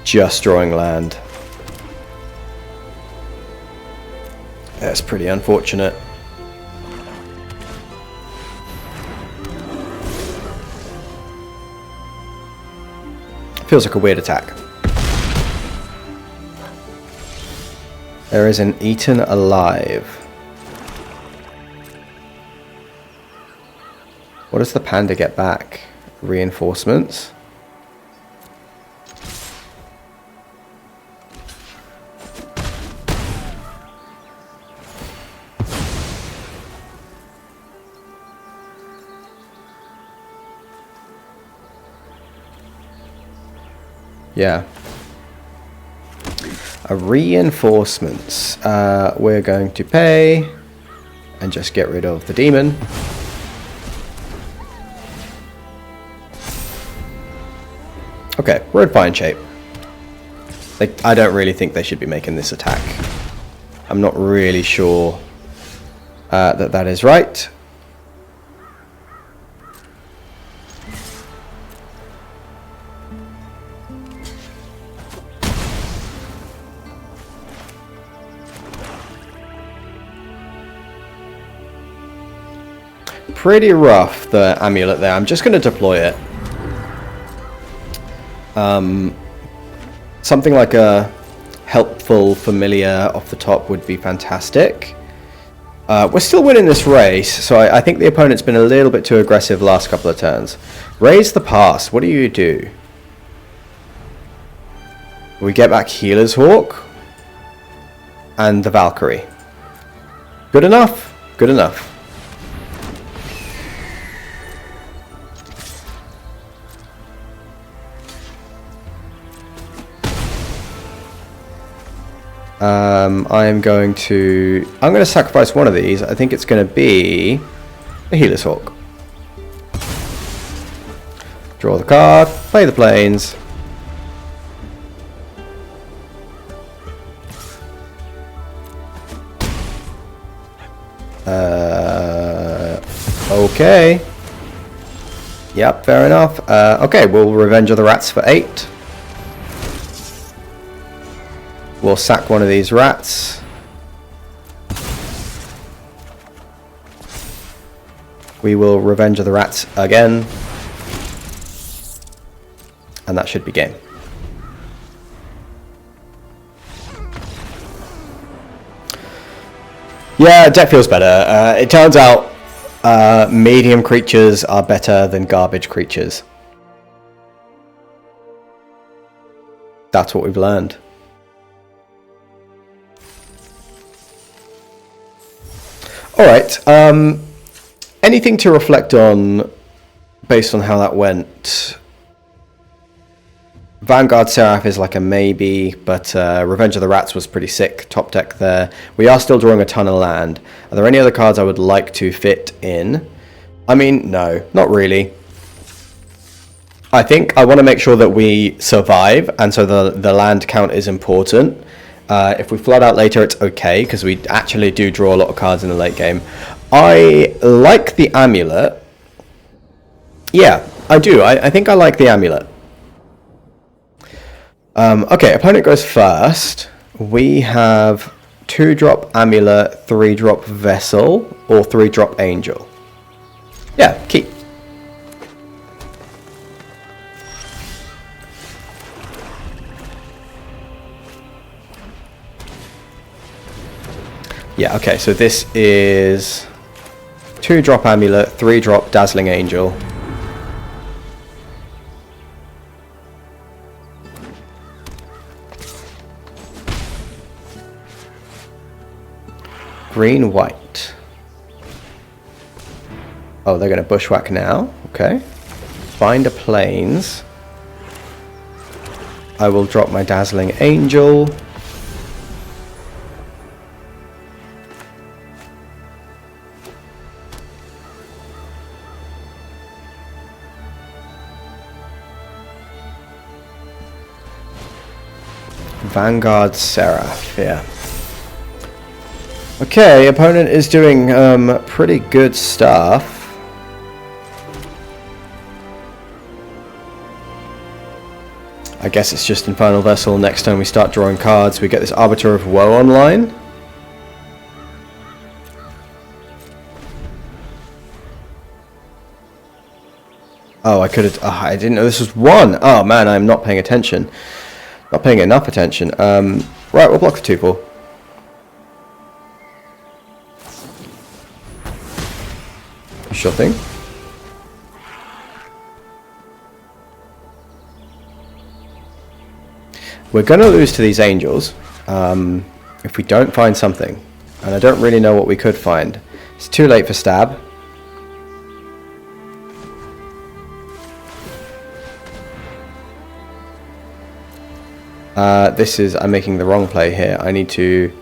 just drawing land. That's pretty unfortunate. Feels like a weird attack. There is an Eaten Alive. What does the panda get back? Reinforcements. Yeah. A reinforcements. We're going to pay and just get rid of the demon. Okay, we're in fine shape. I don't really think they should be making this attack. I'm not really sure that is right. Pretty rough, the amulet there. I'm just going to deploy it. Something like a helpful familiar off the top would be fantastic. We're still winning this race, so I think the opponent's been a little bit too aggressive last couple of turns. Raise the pass. What do you do? We get back Healer's Hawk and the Valkyrie. Good enough? Good enough. I'm going to sacrifice one of these. I think it's going to be a Healer's Hawk. Draw the card, play the planes. Okay. Yep, fair enough. Okay, we'll Revenge of the Rats for 8. We'll sack one of these rats. We will Revenge of the Rats again. And that should be game. Yeah, deck feels better. It turns out medium creatures are better than garbage creatures. That's what we've learned. Alright, anything to reflect on based on how that went? Vanguard Seraph is like a maybe, but Revenge of the Rats was pretty sick, top deck there. We are still drawing a ton of land. Are there any other cards I would like to fit in? I mean, no, not really. I think I want to make sure that we survive, and so the land count is important. If we flood out later, it's okay, because we actually do draw a lot of cards in the late game. I like the Amulet. Yeah, I do. I think I like the Amulet. Okay, opponent goes first. We have 2-drop Amulet, 3-drop Vessel, or 3-drop Angel. Yeah, keep. Yeah, okay, so this is 2-drop Amulet, 3-drop Dazzling Angel. Green, white. Oh, they're going to bushwhack now. Okay. Find a plains. I will drop my Dazzling Angel. Vanguard Seraph, yeah. Okay, opponent is doing pretty good stuff. I guess it's just Infernal Vessel. Next time we start drawing cards, we get this Arbiter of Woe online. Oh, I could have... I didn't know this was 1. Oh man, I'm not paying attention. Not paying enough attention. Right, we'll block the 2/4. Sure thing. We're going to lose to these angels if we don't find something. And I don't really know what we could find. It's too late for stab. I'm making the wrong play here. I need to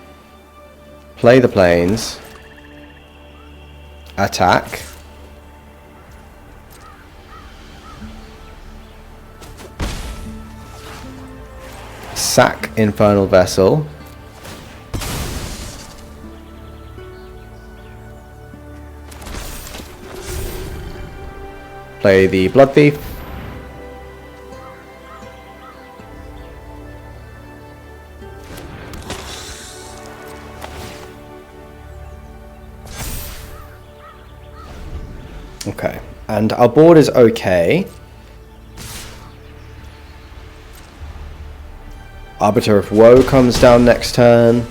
play the planes. Attack. Sack Infernal Vessel. Play the Blood Thief. Okay, and our board is okay. Arbiter of Woe comes down next turn.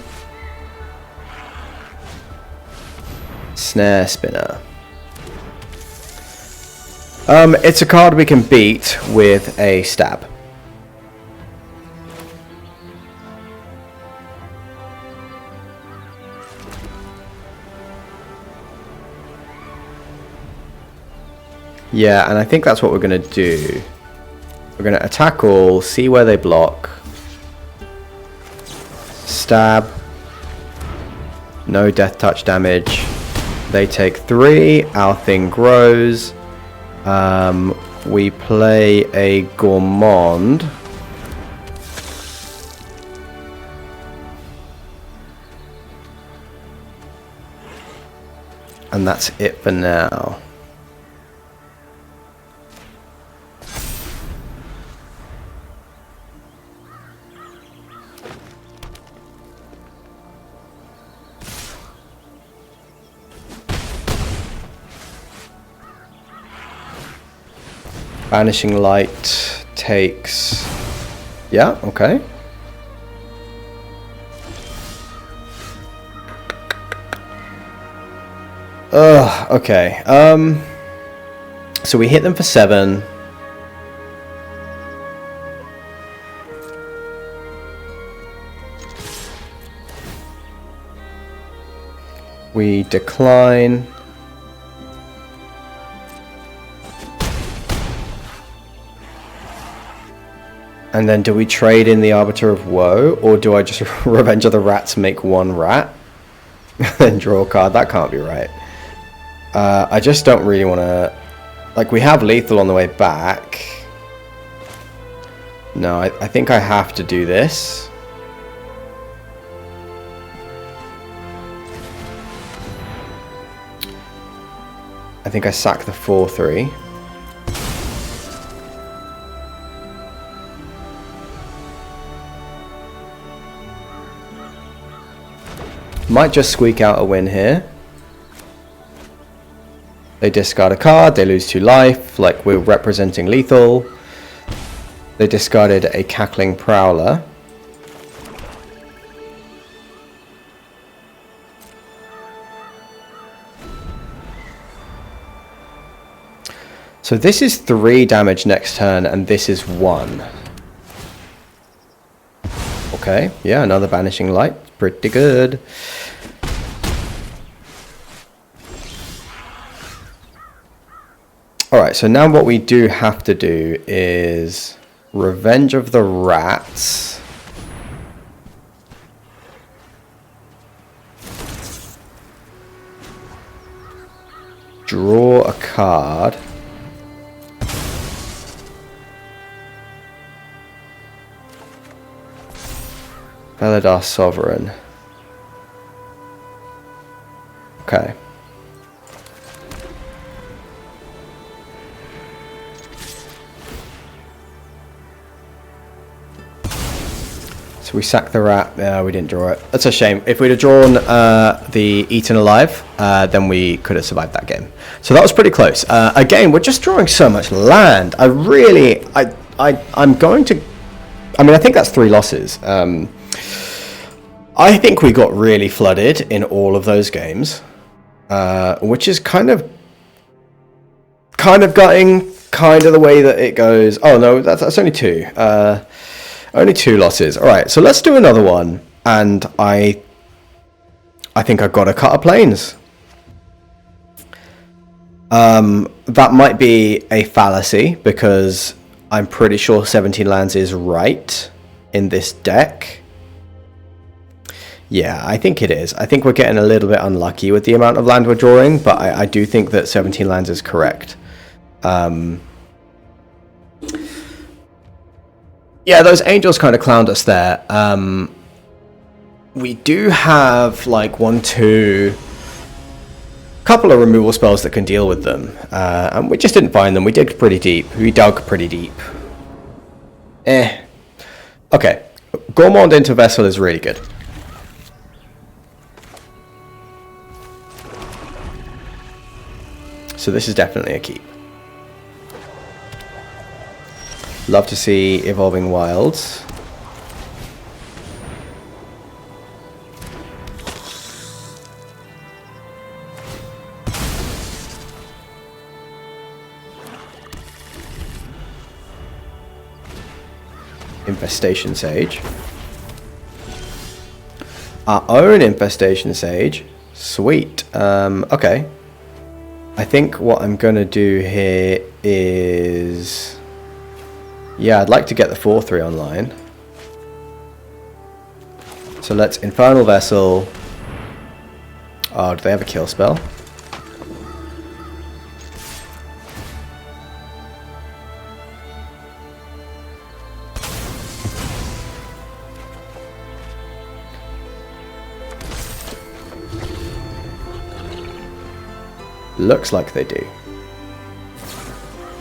Snare Spinner. It's a card we can beat with a stab. Yeah, and I think that's what we're going to do. We're going to attack all, see where they block. Stab. No death touch damage. They take 3. Our thing grows. We play a Gourmand. And that's it for now. Vanishing Light takes... Yeah, okay. Ugh, okay. So we hit them for 7. We decline. And then do we trade in the Arbiter of Woe, or do I just Revenge of the Rats, make 1 rat, then draw a card? That can't be right. I just don't really want to... Like, we have lethal on the way back. No, I think I have to do this. I think I sack the 4/3. Might just squeak out a win here. They discard a card, they lose 2 life, like we're representing lethal. They discarded a Cackling Prowler. So this is 3 damage next turn, and this is 1. Okay, yeah, another Vanishing Light. Pretty good. Alright, so now what we do have to do is Revenge of the Rats. Draw a card. Beledar Sovereign. Okay. So we sack the rat. Yeah, we didn't draw it. That's a shame. If we'd have drawn the Eaten Alive, then we could have survived that game. So that was pretty close. Again, we're just drawing so much land. I'm going to... I mean, I think that's 3 losses. I think we got really flooded in all of those games, which is kind of gutting, kind of the way that it goes. Oh no, that's only 2. Only 2 losses. All right, so let's do another one. And I think I've got to cut a planes. That might be a fallacy because I'm pretty sure 17 lands is right in this deck. Yeah, I think it is. I think we're getting a little bit unlucky with the amount of land we're drawing, but I do think that 17 lands is correct. Yeah, those angels kind of clowned us there. We do have like 1, 2... couple of removal spells that can deal with them. And we just didn't find them. We dig pretty deep. We dug pretty deep. Okay. Gourmand into Vessel is really good. So this is definitely a keep. Love to see Evolving Wilds. Infestation Sage. Our own Infestation Sage. Sweet. Okay. I think what I'm going to do here is... yeah, I'd like to get the 4/3 online. So let's Infernal Vessel. Oh, do they have a kill spell? Looks like they do.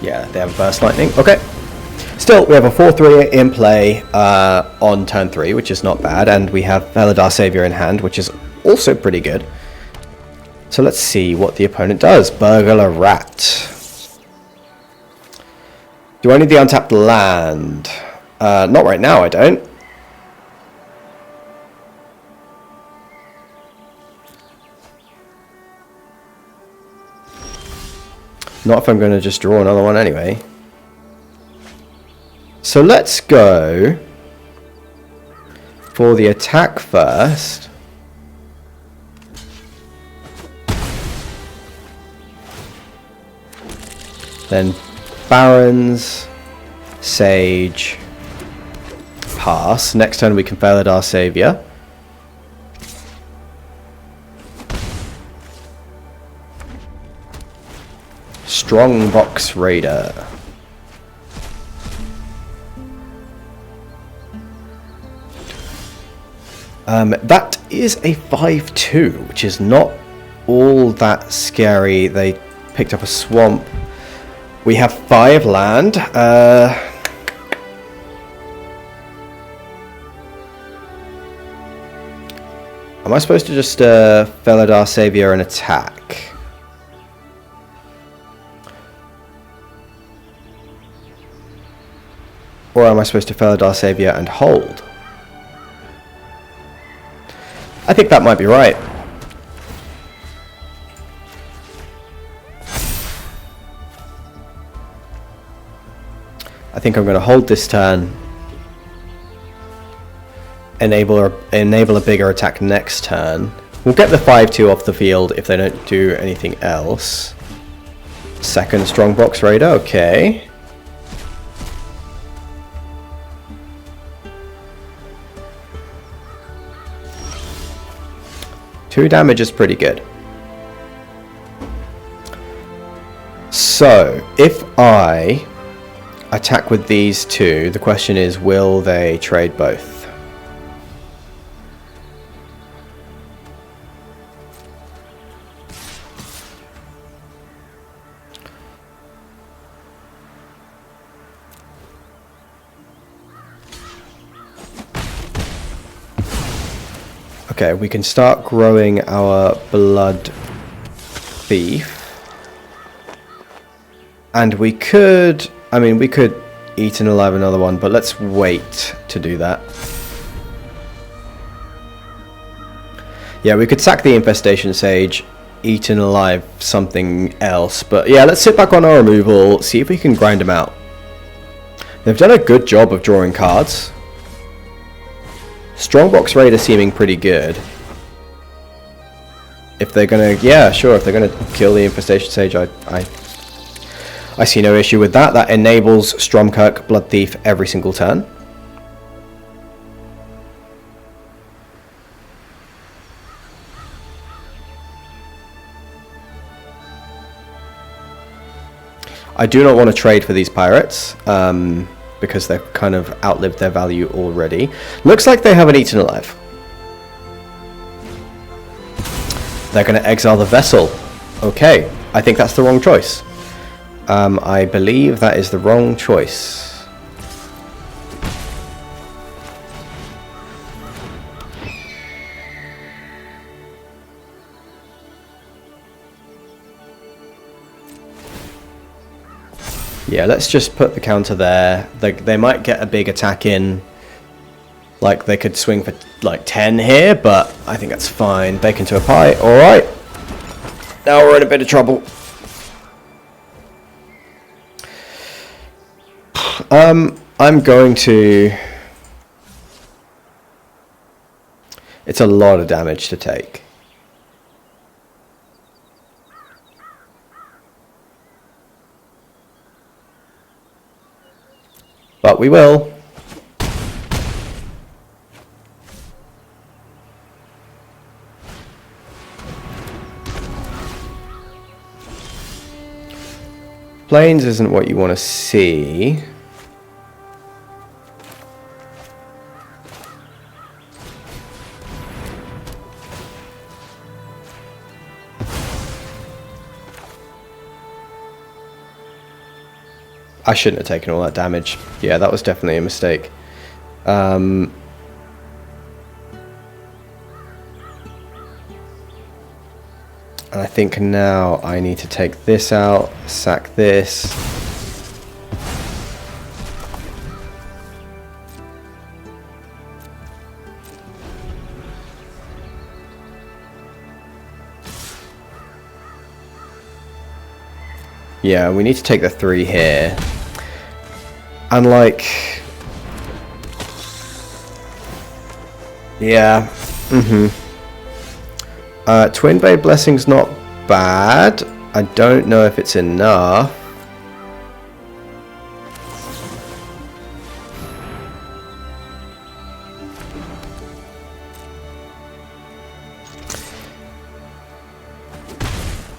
Yeah, they have a burst lightning. Okay. Still, we have a 4-3 in play on turn 3, which is not bad, and we have Felidar Savior in hand, which is also pretty good. So let's see what the opponent does. Burglar Rat. Do I need the untapped land? Not right now, I don't. Not if I'm going to just draw another one anyway. So let's go for the attack first. Then Barons, Sage, pass. Next turn we can Felidar Savior. Strongbox Raider. That is a 5-2, which is not all that scary. They picked up a swamp. We have 5 land. Am I supposed to just Felidar Savior and attack? Or am I supposed to Felidar Savior and hold? I think that might be right. I think I'm going to hold this turn. Enable a bigger attack next turn. We'll get the 5-2 off the field if they don't do anything else. Second Strongbox Raider, okay. Two damage is pretty good. So, if I attack with these two, the question is, will they trade both? Okay, we can start growing our Blood Thief. And we could, I mean, we could Eaten Alive another one, but let's wait to do that. Yeah, we could sack the Infestation Sage, Eaten Alive something else, but yeah, let's sit back on our removal, see if we can grind them out. They've done a good job of drawing cards. Strongbox Raider seeming pretty good. If they're gonna, yeah, sure, if they're gonna kill the Infestation Sage, I see no issue with that. That enables Stromkirk Blood Thief every single turn. I do not want to trade for these pirates, because they've kind of outlived their value already. Looks like they have an Eaten Alive. They're going to exile the vessel. Okay, I think that's the wrong choice. I believe that is the wrong choice. Yeah, let's just put the counter there. They might get a big attack in. Like, they could swing for, like, 10 here, but I think that's fine. Bacon to a pie. Alright. Now we're in a bit of trouble. I'm going to... It's a lot of damage to take. But we will. Plains isn't what you want to see. I shouldn't have taken all that damage. Yeah, that was definitely a mistake. And I think now I need to take this out, sack this. Yeah, we need to take the 3 here. And like... Yeah. Twin Blade Blessing's not bad. I don't know if it's enough.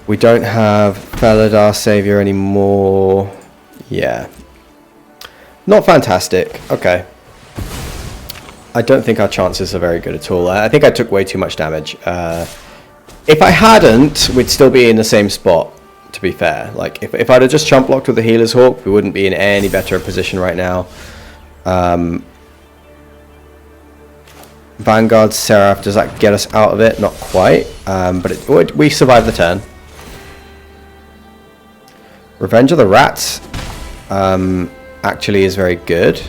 We don't have Felidar Savior anymore. Yeah. Not fantastic. Okay. I don't think our chances are very good at all. I think I took way too much damage. If I hadn't, we'd still be in the same spot, to be fair. Like, if I'd have just chump blocked with the Healer's Hawk, we wouldn't be in any better a position right now. Vanguard Seraph, does that get us out of it? Not quite. But we survived the turn. Revenge of the Rats actually is very good.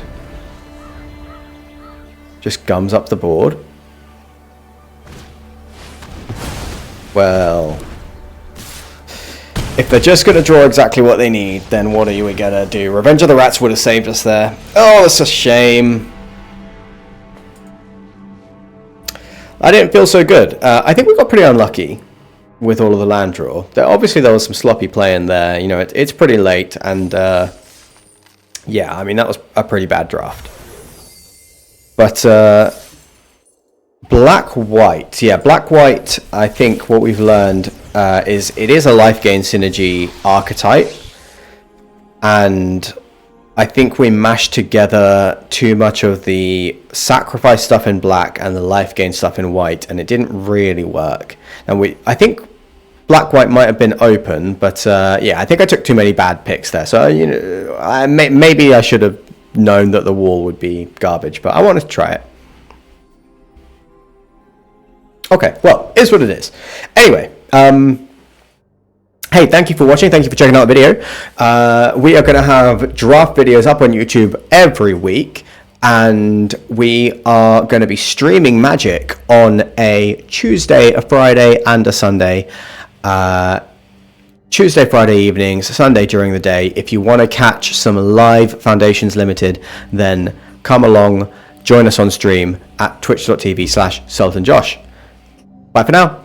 Just gums up the board. Well, if they're just going to draw exactly what they need, then what are you going to do? Revenge of the Rats would have saved us there. Oh, it's a shame. I didn't feel so good. I think we got pretty unlucky with all of the land draw. Obviously, there was some sloppy play in there. You know, it's pretty late, and yeah, I mean, that was a pretty bad draft. But black-white, yeah, black-white, I think what we've learned is it is a life gain synergy archetype, and I think we mashed together too much of the sacrifice stuff in black and the life gain stuff in white, and it didn't really work. And I think black-white might have been open, but yeah, I think I took too many bad picks there. So, you know, maybe I should have known that the wall would be garbage, but I wanted to try it. Okay, well, is what it is. Anyway, hey, thank you for watching. Thank you for checking out the video. We are going to have draft videos up on YouTube every week, and we are going to be streaming Magic on a Tuesday, a Friday, and a Sunday. Tuesday, Friday evenings, Sunday during the day. If you want to catch some live Foundations Limited, then come along, join us on stream at twitch.tv/SultanJosh. Bye for now.